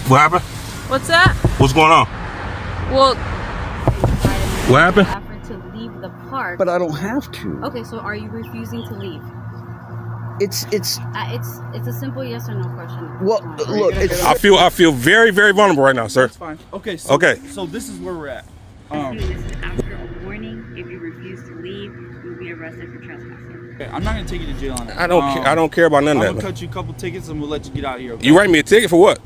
What happened? What's that? What's going on? Well, What happened? effort to leave the park. But I don't have to. Okay, so are you refusing to leave? It's It's a simple yes or no question. well, look, it's I feel very, very vulnerable right now, sir. That's fine. Okay. So, Okay. So this is where we're at. This is after a warning. If you refuse to leave, you will be arrested for trespassing. Okay, I'm not gonna take you to jail on that. I don't care about none I'm of gonna that. cut you a couple tickets and we'll let you get out of here. Okay? You write me a ticket for what?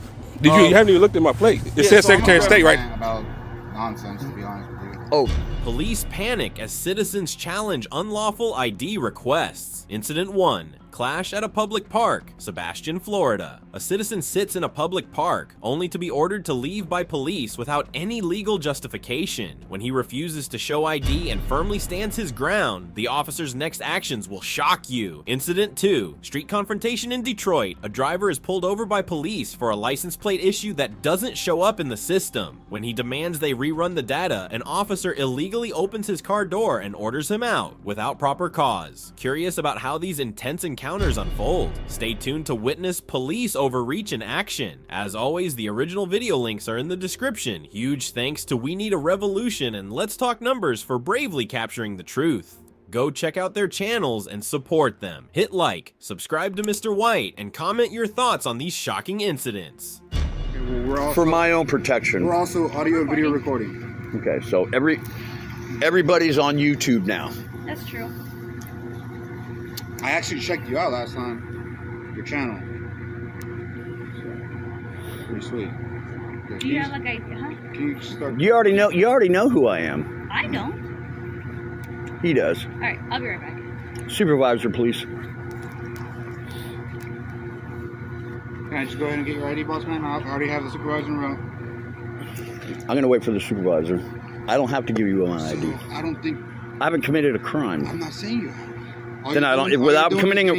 You haven't even looked at my plate. It Yeah, says so I'm Secretary of State, right? About nonsense, to be honest with you. oh, Police panic as citizens challenge unlawful ID requests. Incident 1. Clash at a public park, Sebastian, Florida. A citizen sits in a public park, only to be ordered to leave by police without any legal justification. When he refuses to show ID and firmly stands his ground, the officer's next actions will shock you. Incident 2. Street confrontation in Detroit. A driver is pulled over by police for a license plate issue that doesn't show up in the system. When he demands they rerun the data, an officer illegally opens his car door and orders him out without proper cause. Curious about how these intense encounters unfold? Stay tuned to witness police overreach in action. As always, the original video links are in the description. Huge thanks to We Need a Revolution and Let's Talk Numbers for bravely capturing the truth. Go check out their channels and support them. Hit like, subscribe to Mr. White, and comment your thoughts on these shocking incidents. We're also, for my own protection. we're also audio and video recording. Okay, so everybody's on YouTube now. That's true. I actually checked you out last time. Your channel. So, pretty sweet. Okay, Do you have like a? Huh? Can you start? You already know who I am. I don't. He does. All right, I'll be right back. Supervisor, please. Can I just go ahead and get your ID, boss man? I already have the supervisor in row. I'm gonna wait for the supervisor. I don't have to give you my ID. I don't think. I haven't committed a crime. I'm not saying you have. All Then you're I don't. doing- all Without you're doing committing is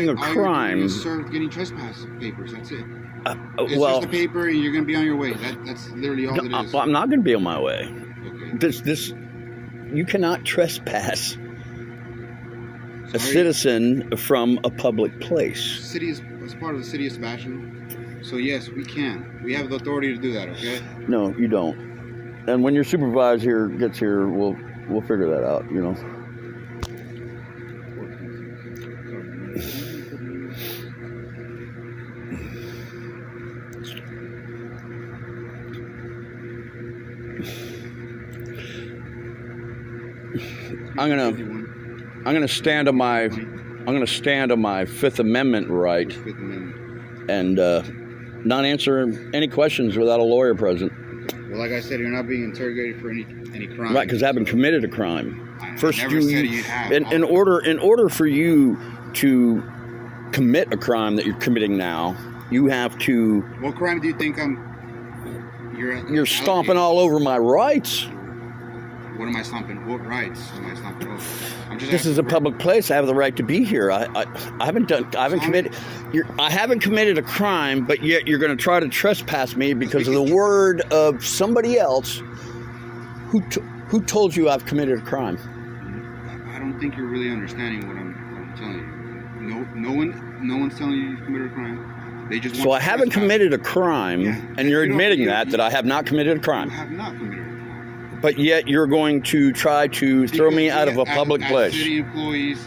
a all you're crime. doing is getting trespass papers. That's it. It's Well, just a paper, and you're gonna be on your way. That's literally all it is. I'm not gonna be on my way. Okay. You cannot trespass a Sorry. citizen from a public place. City is part of the city of Sebastian, so yes, we can. We have the authority to do that. Okay. No, you don't. And when your supervisor gets here, we'll figure that out. You know. I'm gonna stand on my Fifth Amendment right Fifth Amendment. and not answer any questions without a lawyer present. Well, like I said, you're not being interrogated for any crime. Right, because I haven't committed a crime. First, never said you have. in order for you to commit a crime that you're committing now, you have to. What crime do you think You're stomping all over my rights. What am I stomping? What rights am I stomping over? This is a public place. I have the right to be here. I haven't committed a crime, but yet you're going to try to trespass me because of the word of somebody else who told you I've committed a crime. I don't think you're really understanding what I'm telling you. No one's telling you you've committed a crime. They just want So I to haven't trespass. committed a crime, Yeah. and you're You don't- admitting you- that I have not committed a You crime. have not committed a crime. But yet you're going to try to throw me out of a public place. As city employees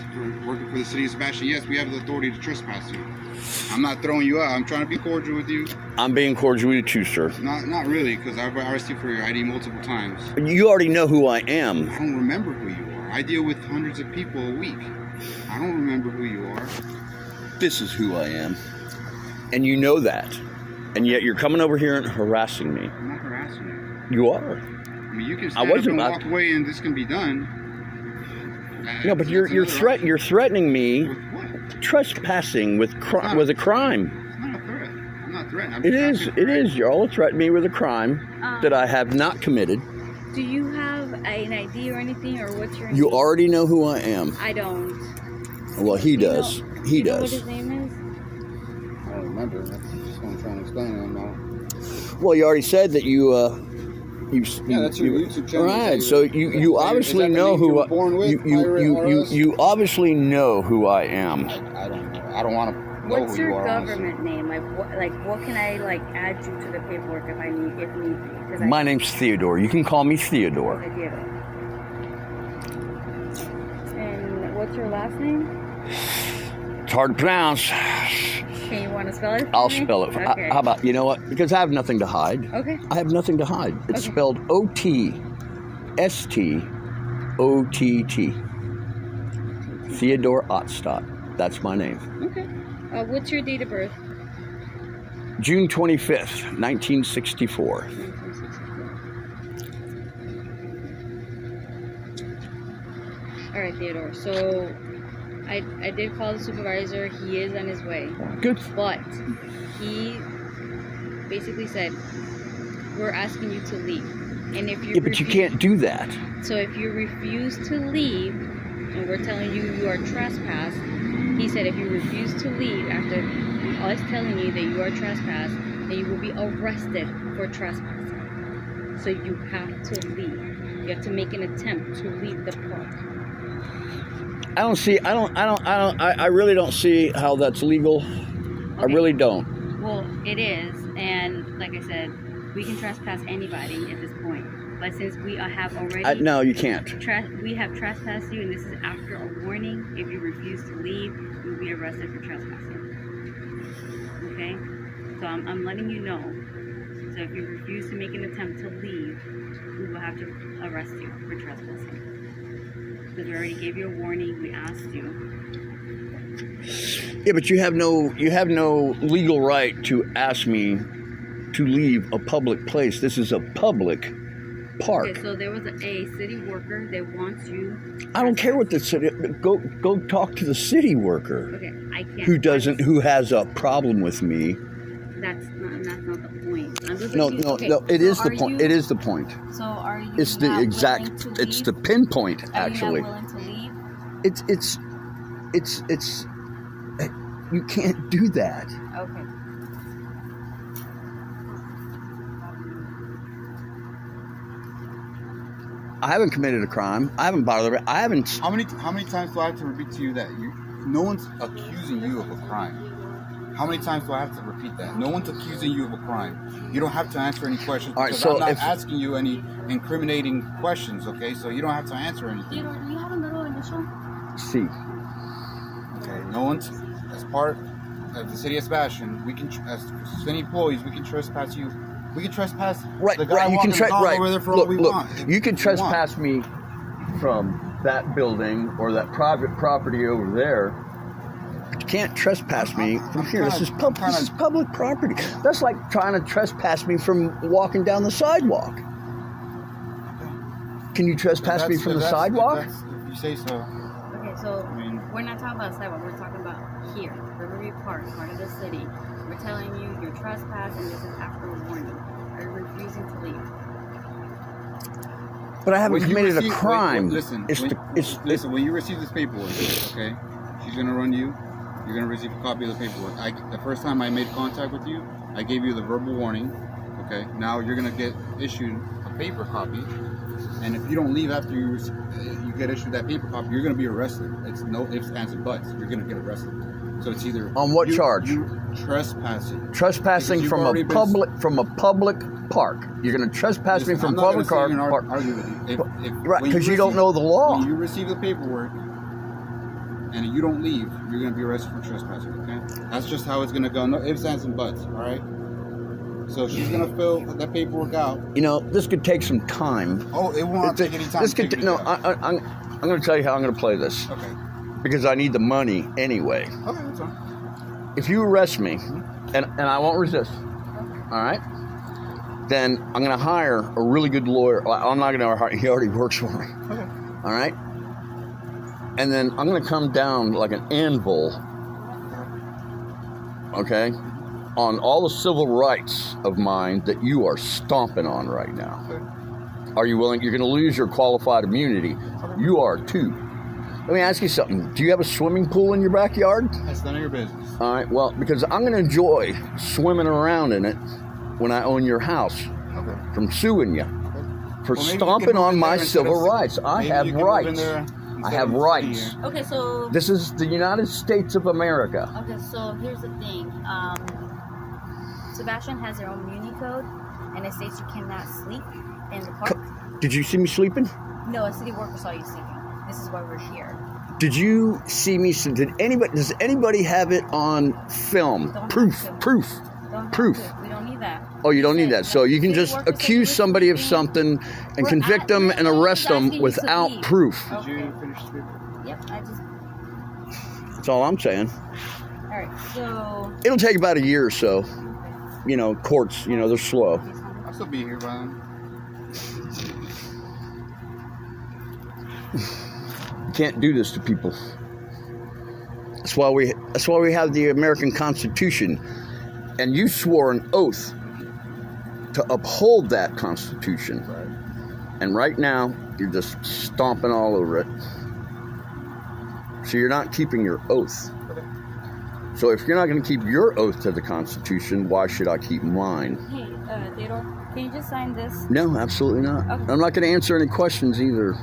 working for the city of Sebastian, yes, we have the authority to trespass you. I'm not throwing you out. I'm trying to be cordial with you. I'm being cordial with you too, sir. Not really, because I've arrested you for your ID multiple times. You already know who I am. I don't remember who you are. I deal with hundreds of people a week. I don't remember who you are. This is who I am. And you know that. And yet you're coming over here and harassing me. I'm not harassing you. You are. I mean, you can stand up and walk away and this can be done. No, but you're threatening me With what? trespassing with a crime. It's not a threat. I'm not threatening. It is. Y'all threatened me with a crime that I have not committed. Do you have an ID or anything, or what's your? You already know who I am. I don't. Well, he does. He You know what does. his name is? I don't remember. That's just what I'm trying to explain to him now. Well, you already said that you that's your YouTube channel. Right. So you obviously know who you obviously know who I am. I don't know. I don't want to know What's who you your are. honestly. government name? What can I add you to the paperwork if need be? 'Cause My name's Theodore. You can call me Theodore. I get it. And what's your last name? It's hard to pronounce. Can you want to spell it? For I'll me? spell it. Okay. How about, you know what? Because I have nothing to hide. Okay. I have nothing to hide. It's Okay. spelled O-T-S-T-O-T-T. Theodore Ottstadt. That's my name. Okay. What's your date of birth? June 25th, 1964. All right, Theodore. So I did call the supervisor. He is on his way. Good. But he basically said, we're asking you to leave. And if you Yeah, but you can't do that. So if you refuse to leave, and we're telling you you are trespassed, he said if you refuse to leave after us telling you that you are trespassed, then you will be arrested for trespassing. So you have to leave. You have to make an attempt to leave the park. I really don't see how that's legal. I Okay. really don't. Well, it is, and like I said, we can trespass anybody at this point. But since we have already No, you can't. we have trespassed you, and this is after a warning. If you refuse to leave, you'll be arrested for trespassing. Okay? So I'm letting you know. So if you refuse to make an attempt to leave, we will have to arrest you for trespassing. Because we already gave you a warning. We asked you. Yeah, but you have no legal right to ask me to leave a public place. This is a public park. Okay, so there was a city worker that wants you. I don't care what the city. Go talk to the city worker Okay, I can't. who has a problem with me. That's not the point. I'm just No, letting you- okay, no. It so is the are point. you- It is the point. So are you It's the not exact. willing to It's leave? the pinpoint. Actually, Are you not willing to leave? it's. You can't do that. Okay. I haven't committed a crime. I haven't bothered. I haven't. How many times do I have to repeat to you that no one's accusing you of a crime? How many times do I have to repeat that? No one's accusing you of a crime. You don't have to answer any questions All right, because so I'm not if- asking you any incriminating questions, okay? So you don't have to answer anything. Theodore, do you have a middle initial? See. Okay, no one's, as part of the city of Sebastian, we can, as city employees, we can trespass you. We can trespass Right, the guy right. You can walking the dog right. over there for Look, all we look. want. You can If we want. trespass me from that building or that private property over there. But you can't trespass me from here. This is public property. That's like trying to trespass me from walking down the sidewalk. Can you trespass me from the sidewalk? If you say so. Okay, so I mean, we're not talking about sidewalk. We're talking about here, Riverview Park, part of the city. We're telling you you're trespassed, and this is after a warning. Are you refusing to leave? But I haven't when you committed a receive- crime. Listen, when you receive this paperwork, okay, she's gonna run you. You're gonna receive a copy of the paperwork. The first time I made contact with you, I gave you the verbal warning. Okay, now you're gonna get issued a paper copy, and if you don't leave after you get issued that paper copy, you're gonna be arrested. It's no ifs, ands, and buts. You're gonna get arrested. So it's either On what charge? You trespassing. Trespassing Because from you've a already been- public park. You're going to trespass me Listen, from I'm not public gonna sit here and park. argue with you. Right, when 'cause you don't receive- know the law. When you receive the paperwork and you don't leave, you're going to be arrested for trespassing, okay? That's just how it's going to go. No ifs, ands, and buts, all right? So she's going to fill that paperwork out. You know, this could take some time. Oh, it won't take any time. This to could figure no. it out. I'm going to tell you how I'm going to play this Okay. because I need the money anyway. Okay, that's fine. If you arrest me, and I won't resist, all right? Then I'm going to hire a really good lawyer. Well, I'm not going to hire. He already works for me. Okay. All right. And then I'm going to come down like an anvil. Okay. On all the civil rights of mine that you are stomping on right now. Okay. Are you willing? You're going to lose your qualified immunity. You are too. Let me ask you something. Do you have a swimming pool in your backyard? That's none of your business. All right. Well, because I'm going to enjoy swimming around in it when I own your house Okay. from suing you for Well, maybe you can stomping move on in my there instead civil of- rights. I maybe have you can move in rights. there I have rights. Okay, so This is the United States of America. okay, so here's the thing. Sebastian has their own muni code, and it states you cannot sleep in the park. Did you see me sleeping? No, a city worker saw you sleeping. This is why we're here. Did you see me? Does anybody have it on film? Don't Proof. have to. Proof. Don't have Proof. to. We don't need that. Oh, you don't need that. So you can City just worker accuse said somebody of we're something and We're convict them and asking arrest them you to without leave. proof. Did you Okay. finish the paper? Yep, I just. That's all I'm saying. Alright, so. It'll take about a year or so. You know, courts, you know, they're slow. I'll still be here, Brian. You can't do this to people. That's why we have the American Constitution. And you swore an oath to uphold that Constitution. And right now, you're just stomping all over it. So you're not keeping your oath. So if you're not going to keep your oath to the Constitution, why should I keep mine? Hey, Theodore, can you just sign this? No, absolutely not. Okay. I'm not going to answer any questions either,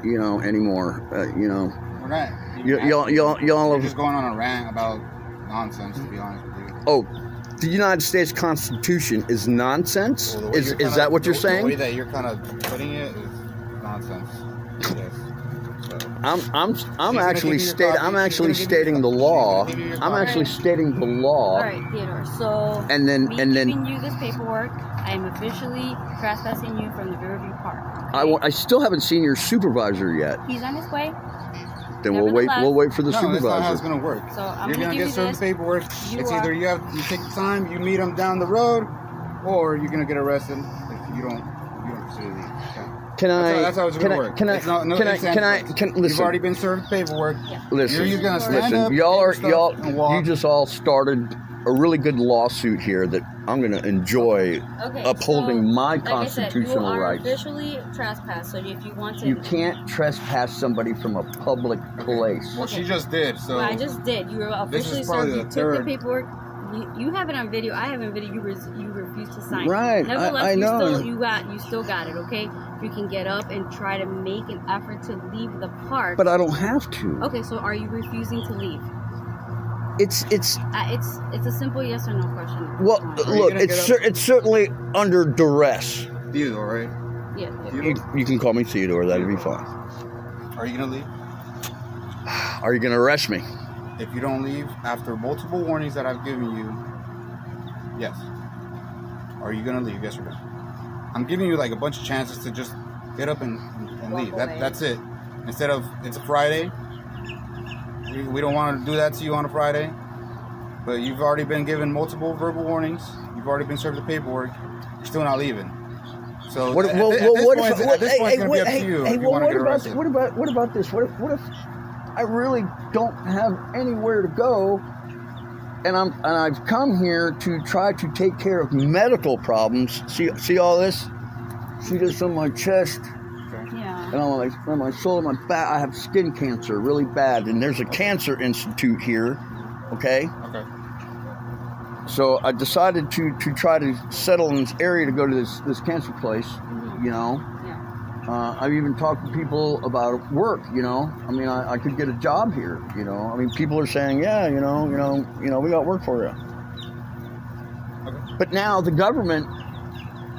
you know, anymore. You know, We're not. y'all You're have, just going on a rant about nonsense, to be honest with you. oh, the United States Constitution is nonsense? Well, the way Is you're that what you're The way saying? that you're kind of putting it is nonsense. Yes. So, I'm actually stating the law. I'm actually stating the law. Alright, Theodore, so. And then me giving you this paperwork, I am officially trespassing you from the Riverview Park. I still haven't seen your supervisor yet. He's on his way, Then we'll wait for the no, that's not how it's supervisor. going to work. so I'm You're gonna going to give get you served this. paperwork. You It's are- either you take the time, you meet them down the road, or you're going to get arrested if you don't pursue the leave. Can I? That's how it's going to work. Can I? It's not- no, Can I? it's Can I? anti- Can You've listen? already been served paperwork. Listen, You're going to stand listen. up, Y'all take your stuff, and walk. you just all started a really good lawsuit here that I'm going to enjoy Okay, upholding so, my like I said, constitutional you are rights. officially trespassed, so if you want to. You can't trespass somebody from a public place. Well, she just did, so. Well, I just did. You were This officially is probably served. You the took third. the paperwork. You have it on video. I have it on video. You refused to sign. Right, Nevertheless, I know. You still got it. Okay. You can get up and try to make an effort to leave the park. But I don't have to. Okay. So are you refusing to leave? It's It's a simple yes or no question. well. Fine. Look, gonna it's get up? it's certainly under duress. Theodore, right? Yeah. You can call me Theodore. That'd be fine. Are you going to leave? Are you going to arrest me? If you don't leave after multiple warnings that I've given you, yes. Are you going to leave? Yes or no? I'm giving you like a bunch of chances to just get up and Walk leave. away. That's it. Instead of, it's a Friday. We don't want to do that to you on a Friday. But you've already been given multiple verbal warnings. You've already been served the paperwork. You're still not leaving. So What, at well, this well, what point, if? at What, this hey, point, it's going to be up hey, to you hey, if you well, want to what get about arrested. what about this? What if I really don't have anywhere to go, and I've come here to try to take care of medical problems. See all this? See this on my chest Yeah. and on my shoulder, my back. I have skin cancer, really bad, and there's a cancer institute here. Okay. Okay. So I decided to try to settle in this area to go to this cancer place. You know. Yeah. I've even talked to people about work, you know. I mean, I could get a job here, you know. I mean, people are saying, yeah, you know, we got work for you. Okay. But now the government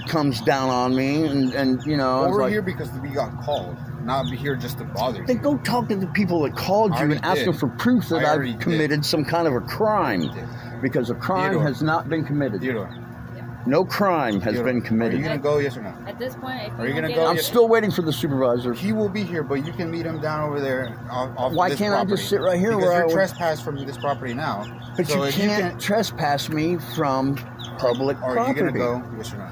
comes down on me, and you know, Well, it's we're like, here because we got called, not be here just to bother then you. go talk to the people that called I you and already ask them did. for proof that I already I've committed some kind of a crime, did. because a crime Theodore. has not been committed. Theodore. No crime has Theodore, been Are committed. you going to go, yes or no? At this point, if Are you don't gonna get go? up- I'm still waiting for the supervisor. He will be here, but you can meet him down over there off Why this can't I property. just sit right here Because where I you're would- trespassed from this property now. But So you if can't trespass me from public Are property. you going to go, yes or no?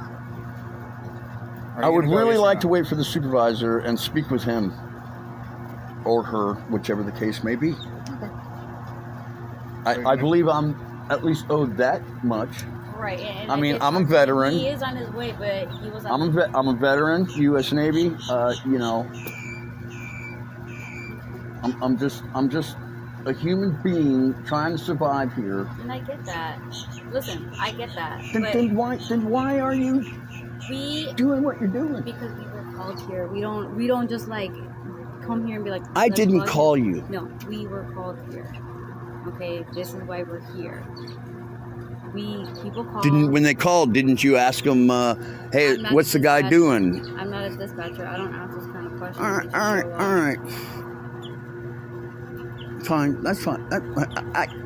Are I you would gonna go, really yes or like no? to wait for the supervisor and speak with him or her, whichever the case may be. I believe I'm at least owed that much. Right. And I mean, guess I'm a veteran. He is on his way, but he was on. I'm a veteran, U.S. Navy. You know, I'm just a human being trying to survive here. And I get that. Listen, I get that. But Then why are you we doing what you're doing? because we were called here. We don't just like come here and be like, I "Let's didn't bug call him." you. No, we were called here. Okay, this is why we're here. People call. When they called, didn't you ask them, hey, I'm not what's a the guy dispatcher. doing? I'm not a dispatcher. I don't ask those kind of questions. All They right, just all right, show up. all right. Fine, that's fine.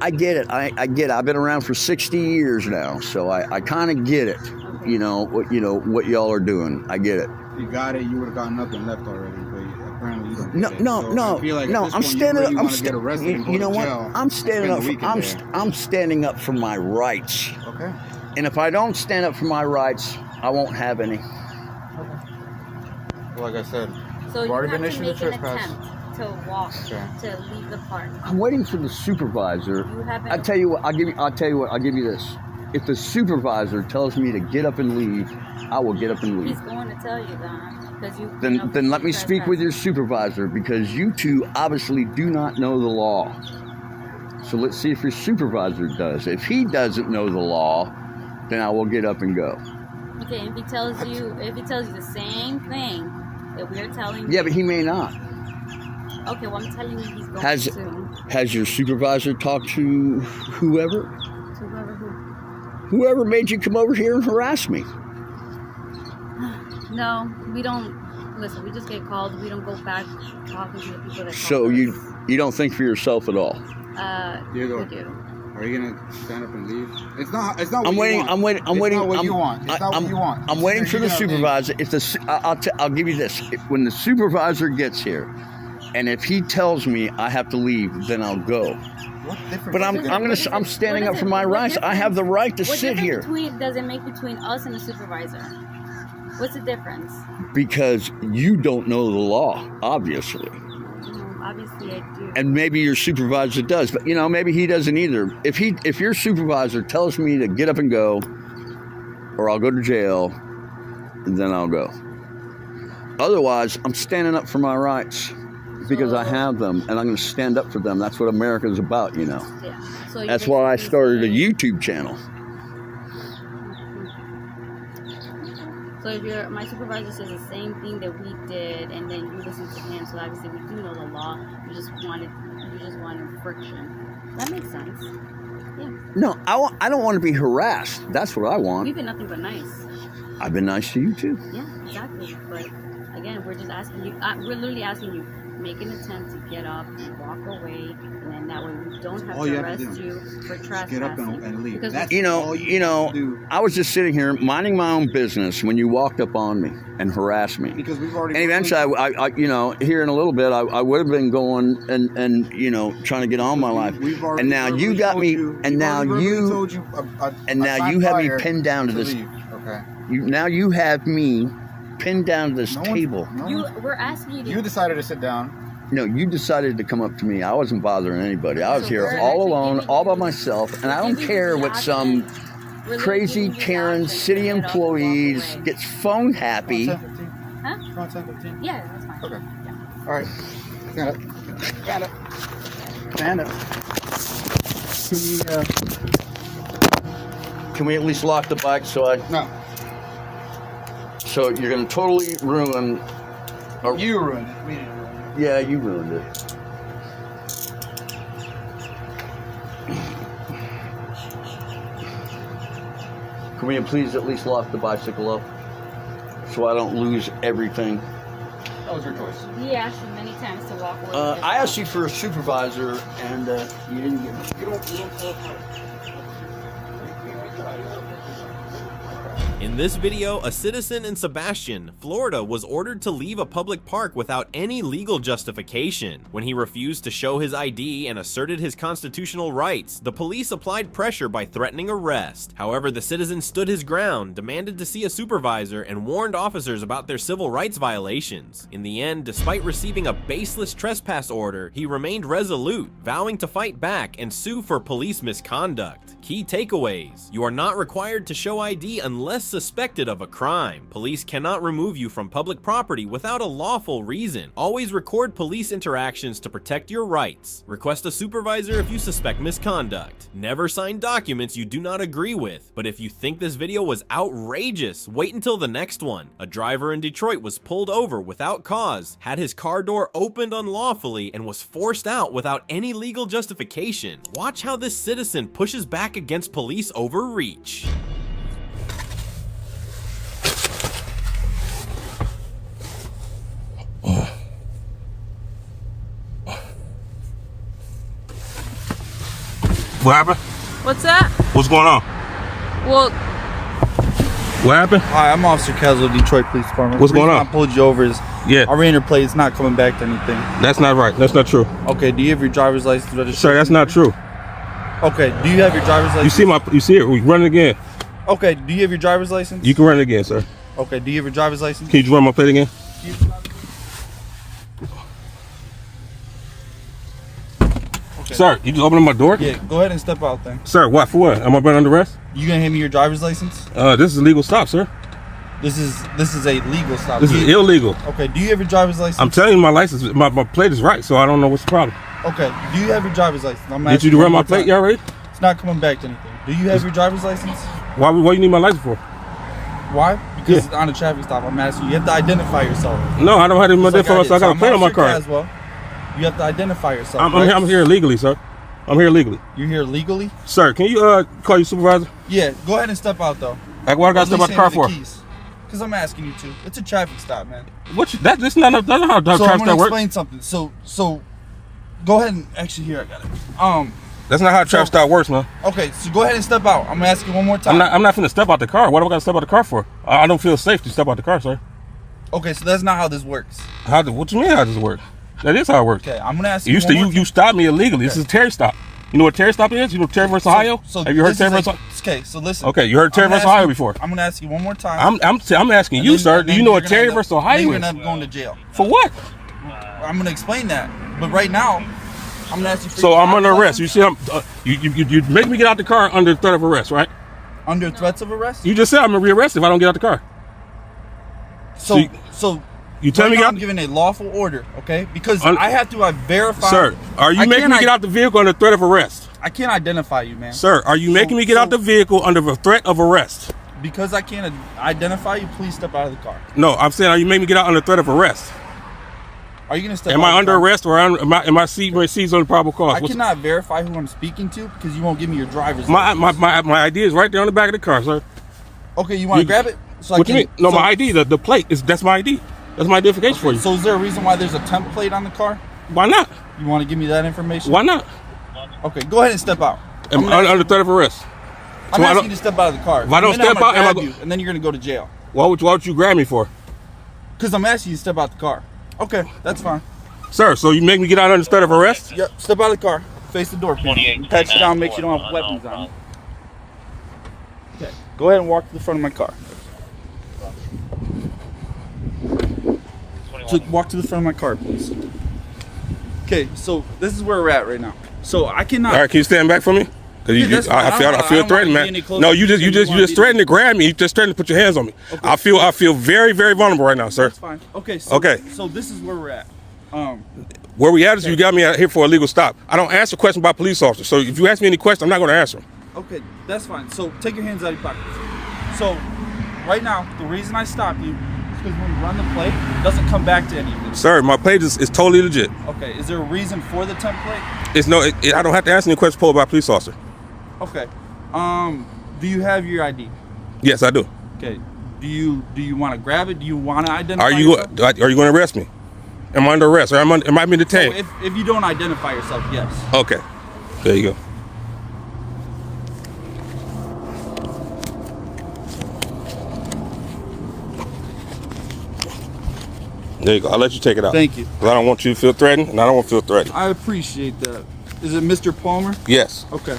I get it. I get it. I've been around for 60 years now, so I kind of get it. Okay. You know what y'all are doing. I get it. If you got it, you would have got nothing left already. But apparently you don't. No, get it. no, So no, I feel like at no. this I'm point, standing you up. really I'm wanna get arrested and go You to know what? jail I'm standing and up. spend the weekend there. I'm standing up for my rights. Okay. And if I don't stand up for my rights, I won't have any. Well, like I said, So you already have been to issued a make an trespass. attempt to walk Okay. to leave the park. I'm waiting for the supervisor. You haven't. I tell you what. I'll tell you what. I'll give you this. If the supervisor tells me to get up and leave, I will get up and leave. He's going to tell you that because you. Then let me speak with your supervisor, because you two obviously do not know the law. So let's see if your supervisor does. If he doesn't know the law, then I will get up and go. Okay, if he tells you the same thing that we're telling you. Yeah, but he may not. Okay, well I'm telling you he's going Has to. has your supervisor talked to whoever? To whoever who. Whoever made you come over here and harass me? No, we don't. Listen, we just get called. We don't go back talking to the people that. So called you us. don't think for yourself at all? Diego, We do. are you gonna stand up and leave? It's not. What I'm you waiting. want. I'm waiting. I'm It's waiting. Not what I'm, you want. It's not what you want. I'm waiting for You're the gonna leave. supervisor. I'll give you this. When the supervisor gets here, and if he tells me I have to leave, then I'll go. What difference But does it make? I'm standing up for my rights. I have the right to sit here What does it make between us and the supervisor? What's the difference? because you don't know the law, obviously. Obviously, I do. And maybe your supervisor does, but maybe he doesn't either. If your supervisor tells me to get up and go, or I'll go to jail, then I'll go. Otherwise, I'm standing up for my rights because I have them, and I'm going to stand up for them. That's what America's about, Yeah. So That's why I started a YouTube channel. So if my supervisor says the same thing that we did, and then you listen to him, so obviously we do know the law. You just wanted friction. That makes sense. Yeah. No, I don't want to be harassed. That's what I want. We've been nothing but nice. I've been nice to you too. Yeah, exactly. But again, we're just asking you. We're literally asking you. Make an attempt to get up and walk away, and then that way we don't have All to you have to arrest do you for trespassing. Get up and leave. Because That's all do. I was just sitting here minding my own business when you walked up on me and harassed me. Because we've already. And eventually, I here in a little bit, I would have been going and trying to get on my life. We've already And now you got told me, you- and we've now already you, told you and now you have me pinned down to this. Leave. Okay. Now you have me pinned down to this table. We're asking you to. You decided to sit down. No, you decided to come up to me. I wasn't bothering anybody. I was So here we're all actually alone, giving all by you- myself, and we're I don't giving care you what the some option. We're crazy giving you the Karen option to city get up and walk employees away. gets phone happy. 10:15. Huh? 10:15. Yeah, that's fine. Okay. Yeah. All right. Stand up. Stand up. Stand up. Can we at least lock the bike so No. So you're gonna totally ruin. You ruined it. We didn't ruin it. Yeah, you ruined it. Can we please at least lock the bicycle up so I don't lose everything? That was your choice. He asked you many times to walk away. I asked you for a supervisor, and you didn't get it. In this video, a citizen in Sebastian, Florida was ordered to leave a public park without any legal justification. When he refused to show his ID and asserted his constitutional rights, the police applied pressure by threatening arrest. However, the citizen stood his ground, demanded to see a supervisor, and warned officers about their civil rights violations. In the end, despite receiving a baseless trespass order, he remained resolute, vowing to fight back and sue for police misconduct. Key takeaways: you are not required to show ID unless suspected of a crime. Police cannot remove you from public property without a lawful reason. Always record police interactions to protect your rights. Request a supervisor if you suspect misconduct. Never sign documents you do not agree with. But if you think this video was outrageous, wait until the next one. A driver in Detroit was pulled over without cause, had his car door opened unlawfully, and was forced out without any legal justification. Watch how this citizen pushes back against police overreach. What happened? What's that? What's going on? Well, What happened? Hi, I'm Officer Caswell, Detroit Police Department. What's The reason going on? I pulled you over is Yeah. I ran your plate. It's not coming back to anything. That's not right. That's not true. Okay, do you have your driver's license registration? Sir, that's not true. Okay, do you have your driver's license? You see it. We run it again. Okay, do you have your driver's license? You can run it again, sir. Okay, do you have your driver's license? Can you just run my plate again? Okay. Sir, you just opening my door? Yeah, go ahead and step out then. Sir, what? For what? Am I being under arrest? You gonna hand me your driver's license? This is a legal stop, sir. This is a legal stop. This is illegal. Okay, do you have your driver's license? I'm telling you my license, my plate is right, so I don't know what's the problem. Okay, do you have your driver's license? I'm Did asking you one run my more plate time. already? It's not coming back to anything. Do you have your driver's license? Why you need my license for? Why? Because it's on a traffic stop. I'm asking you. You have to identify yourself. No, I don't have any Just like identifier, so I got a I'm plate on my Officer car. Caswell. You have to identify yourself. I'm here legally, sir. I'm here legally. You're here legally? Sir, can you call your supervisor? Yeah, go ahead and step out though. Like, what I got to step out the car for? Because I'm asking you to. It's a traffic stop, man. That's not how So I'm traffic gonna stop works. explain something. So go ahead and actually here I got it. That's not how traffic stop works, man. Okay, so go ahead and step out. I'm gonna ask you one more time. I'm not finna step out the car. What do I got to step out the car for? I don't feel safe to step out the car, sir. Okay, so that's not how this works. What you mean how does it work? That is how it works. Okay, I'm gonna ask you. You stopped me illegally. This is a Terry stop. You know what Terry stop is? You know Terry versus Ohio? So Have you heard this Terry is versus a- Ohio? Okay, so listen. Okay, you heard Terry I'm gonna versus ask Ohio you- before. I'm gonna ask you one more time. I'm asking And you, then- sir. and Do then you know you're what gonna Terry end up- versus then Ohio you're is? gonna end up going to jail. For what? I'm gonna explain that, but right now, I'm gonna ask you. For So your I'm under driver's arrest. You license. see, you make me get out the car under threat of arrest, right? Under threats of arrest. You just said I'm gonna be arrested if I don't get out the car. So You tell right me now get I'm out. giving a lawful order, okay? Because Un- I have to verify. Sir, are you I making can't me get out the vehicle under threat of arrest? I can't identify you, man. Sir, are you making me get out the vehicle under the threat of arrest? Because I can't identify you, please step out of the car. No, I'm saying, are you making me get out under threat of arrest? Are you gonna step? Am out I of the under car? arrest or am I seized on the probable cause? I cannot verify who I'm speaking to because you won't give me your driver's My license. my ID is right there on the back of the car, sir. Okay, you want to You- grab it? So What you mean? No, so- my ID, the plate that's my ID. That's my identification for you. So is there a reason why there's a temp plate on the car? Why not? You want to give me that information? Why not? Okay, go ahead and step out. Am I under threat of arrest? I'm So I asking don't- you to step out of the car. If I don't And then step I'm gonna out, am I grab you, and then you're gonna go to jail. Why would you grab me for? Because I'm asking you to step out the car. Okay, that's fine. Sir, so you make me get out under threat of arrest? Yep, step out of the car. Face the door, please. Patch it down, make sure you don't have weapons on you. Okay, go ahead and walk to the front of my car. So walk to the front of my car, please. Okay, so this is where we're at right now. So I cannot. All right, can you stand back for me? Because Yeah, that's fine. I feel I don't threatened, wanna be man. any closer No, you than you wanna be. just threatened to grab me. You just threatened to put your hands on me. Okay. I feel very, very vulnerable right now, sir. That's fine. Okay. So, Okay. So this is where we're at. Where we at is you got me out here for a legal stop. I don't answer questions by police officers. So if you ask me any question, I'm not going to answer them. Okay, that's fine. So take your hands out of your pockets. So right now, the reason I stopped you is because when you run the plate, it doesn't come back to any of this. Sir, my plate is totally legit. Okay. Is there a reason for the temp plate? I don't have to answer any questions posed by a police officer. Okay. Do you have your ID? Yes, I do. Okay. Do you want to grab it? Do you want to identify Are you yourself? going to arrest me? Am I under arrest or am I being detained? So if you don't identify yourself, yes. Okay. There you go. There you go. I'll let you take it out. Thank you. 'Cause I don't want you to feel threatened, and I don't want to feel threatened. I appreciate that. Is it Mr. Palmer? Yes. Okay.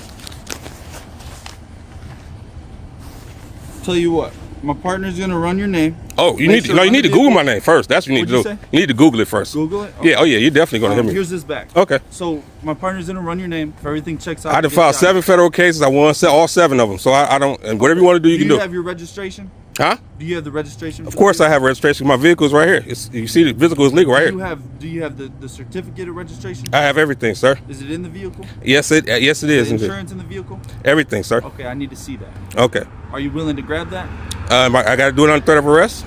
Tell you what, my partner's gonna run your name. Oh, you Make need sure to on the Google vehicle- my name first. That's what you need What'd to you do. say? You need to Google it first. Google it? Yeah. Oh yeah. You're definitely going to hit me. Here's his back. Okay. So my partner's gonna run your name. If everything checks out, I had to get file you out. 7 federal cases. I won all 7 of them. So I don't. And whatever you want to do, you Do can you do. have your registration? Huh? Do you have the registration? Of course I have registration. My vehicle is right here. You see the vehicle is legal right here. Do you have the certificate of registration? I have everything, sir. Is it in the vehicle? Yes, it is. The insurance in the vehicle? Everything, sir. Okay, I need to see that. Okay. Are you willing to grab that? I got to do it on threat of arrest.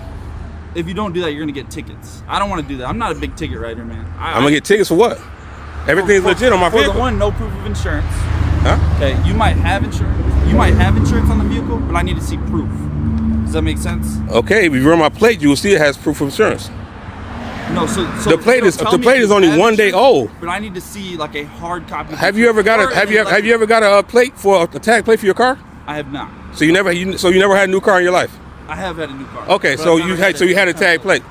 If you don't do that, you're gonna get tickets. I don't want to do that. I'm not a big ticket writer, man. I'm gonna get tickets for what? Everything's legit on my vehicle. For the one, no proof of insurance. Huh? Okay, you might have insurance. You might have insurance on the vehicle, but I need to see proof. Does that make sense? Okay, if you run my plate, you will see it has proof of insurance. No, so the plate is only 1 day old. But I need to see like a hard copy. Have you ever got a plate for a tag plate for your car? I have not. So you never had a new car in your life? I have had a new car. Okay, so you had a tag plate,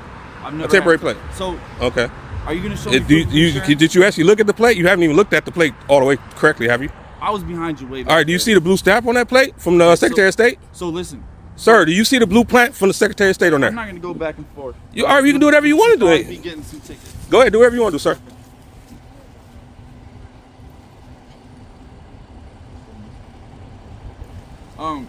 a temporary plate. So okay. Are you going to show me proof of insurance? Did you actually look at the plate? You haven't even looked at the plate all the way correctly, have you? I was behind you way back. All right, do you see the blue stamp on that plate from the Secretary of State? So listen. Sir, do you see the blue plant from the Secretary of State on there? I'm not going to go back and forth. You can do whatever you want to do. I'll be getting some tickets. Go ahead, do whatever you want to do, sir.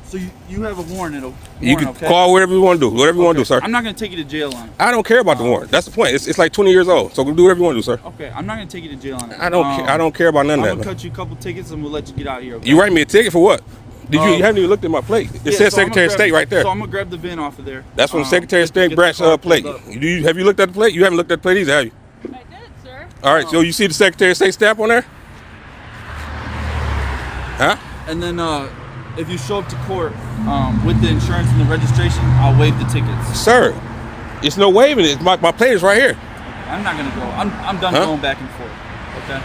So you have a warrant. You can okay? call whatever you want to do. Whatever you want to do, sir. I'm not going to take you to jail on it. I don't care about the warrant. That's the point. It's like 20 years old. So do whatever you want to do, sir. Okay, I'm not going to take you to jail on it. I don't care about none of that. I'm going to cut you a couple tickets and we'll let you get out of here. Okay? You write me a ticket for what? You haven't even looked at my plate. It says Secretary of State right there. So I'm going to grab the VIN off of there. That's from the Secretary of State branch plate. Have you looked at the plate? You haven't looked at the plate either, have you? I did, sir. All right, so you see the Secretary of State stamp on there? Huh? And then if you show up to court with the insurance and the registration, I'll waive the tickets. Sir, it's no waiving it. My plate is right here. I'm not going to go. I'm done going back and forth. Okay?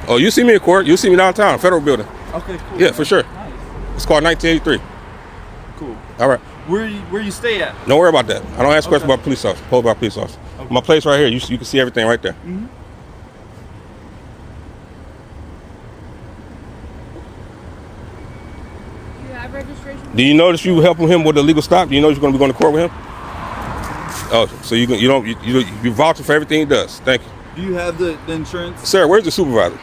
Oh, you see me in court. You'll see me downtown, Federal Building. Okay, cool. Yeah, for sure. Nice. It's called 1983. Cool. All right. Where you stay at? Don't worry about that. I don't ask questions about police officers. Hold about police officers. Okay. My place right here. You can see everything right there. Mm-hmm. Do you have registration? Do you notice you helping him with the legal stop? Do you know you're going to be going to court with him? Oh, so you vouching for everything he does. Thank you. Do you have the insurance? Sir, where's the supervisor?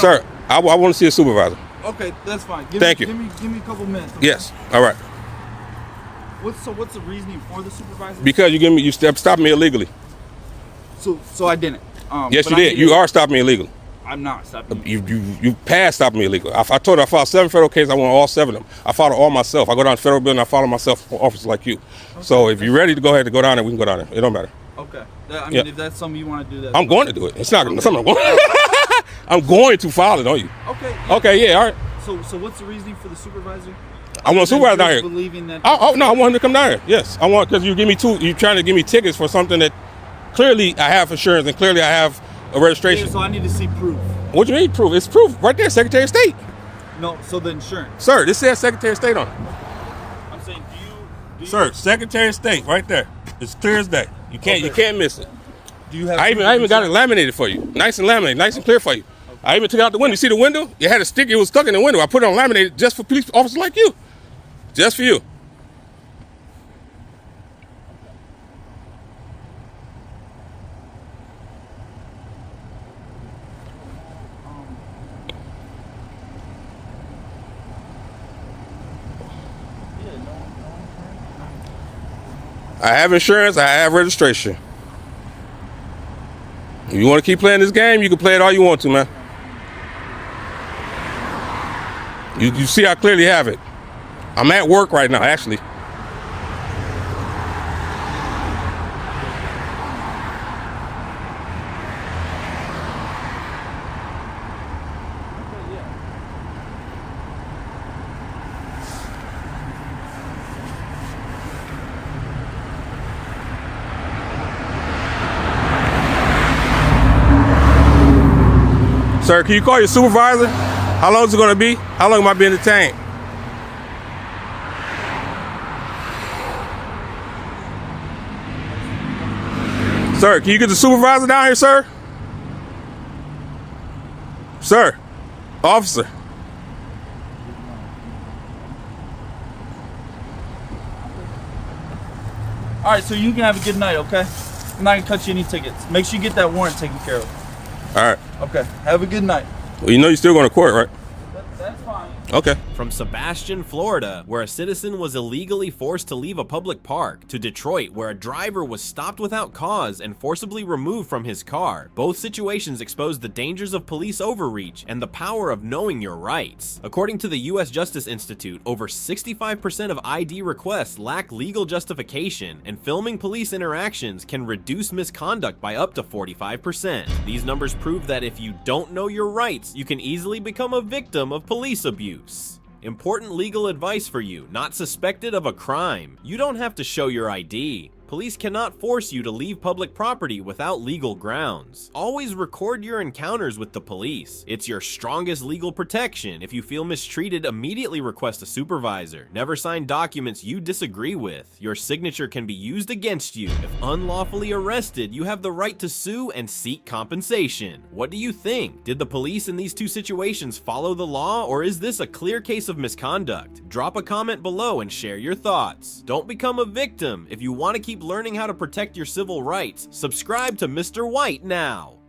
Sir, I want to see a supervisor. Okay, that's fine. Thank you. Give me a couple minutes. Okay? Yes. All right. What's the reasoning for the supervisor? Because you stopped me illegally. So I didn't. Yes, you did. You are stopping me illegally. I'm not stopping. You passed stopping me illegal. I told you I filed 7 federal cases. I want all 7 of them. I filed all myself. I go down to Federal Building. I follow myself for officers like you. Okay. So if you're ready to go ahead and go down there, we can go down there. It don't matter. Okay. I mean, if that's something you want to do, I'm going to do it. It's not something I'm going. I'm going to file it on you. Okay. Yeah. Okay. Yeah. All right. So what's the reasoning for the supervisor? I want a supervisor down here. Believing that. Oh no, I want him to come down here. Yes, I want because you give me you're trying to give me tickets for something that clearly I have insurance and clearly I have a registration. Yeah, so I need to see proof. What do you mean proof? It's proof right there, Secretary of State. No, so the insurance. Sir, this says Secretary of State on it. I'm saying, do you Sir, Secretary of State right there. It's clear as day. You can't miss it. Do you have? I even got it laminated for you, nice and laminated, nice and clear for you. Okay. I even took out the window. You see the window? It had a sticker. It was stuck in the window. I put it on laminated just for police officers like you, just for you. I have insurance. I have registration. If you want to keep playing this game, you can play it all you want to, man. You see I clearly have it. I'm at work right now, actually. Sir, can you call your supervisor? How long is it going to be? How long am I being detained? Sir, can you get the supervisor down here, sir? Sir, officer. All right, so you can have a good night, okay? I'm not gonna cut you any tickets. Make sure you get that warrant taken care of. All right. Okay. Have a good night. Well, you know you're still going to court, right? That's fine. Okay. From Sebastian, Florida, where a citizen was illegally forced to leave a public park, to Detroit, where a driver was stopped without cause and forcibly removed from his car. Both situations expose the dangers of police overreach and the power of knowing your rights. According to the U.S. Justice Institute, over 65% of ID requests lack legal justification, and filming police interactions can reduce misconduct by up to 45%. These numbers prove that if you don't know your rights, you can easily become a victim of police abuse. Important legal advice for you not suspected of a crime. You don't have to show your ID. Police cannot force you to leave public property without legal grounds. Always record your encounters with the police. It's your strongest legal protection. If you feel mistreated, immediately request a supervisor. Never sign documents you disagree with. Your signature can be used against you. If unlawfully arrested, you have the right to sue and seek compensation. What do you think? Did the police in these two situations follow the law, or is this a clear case of misconduct? Drop a comment below and share your thoughts. Don't become a victim. If you want to keep learning how to protect your civil rights, subscribe to Mr. White now.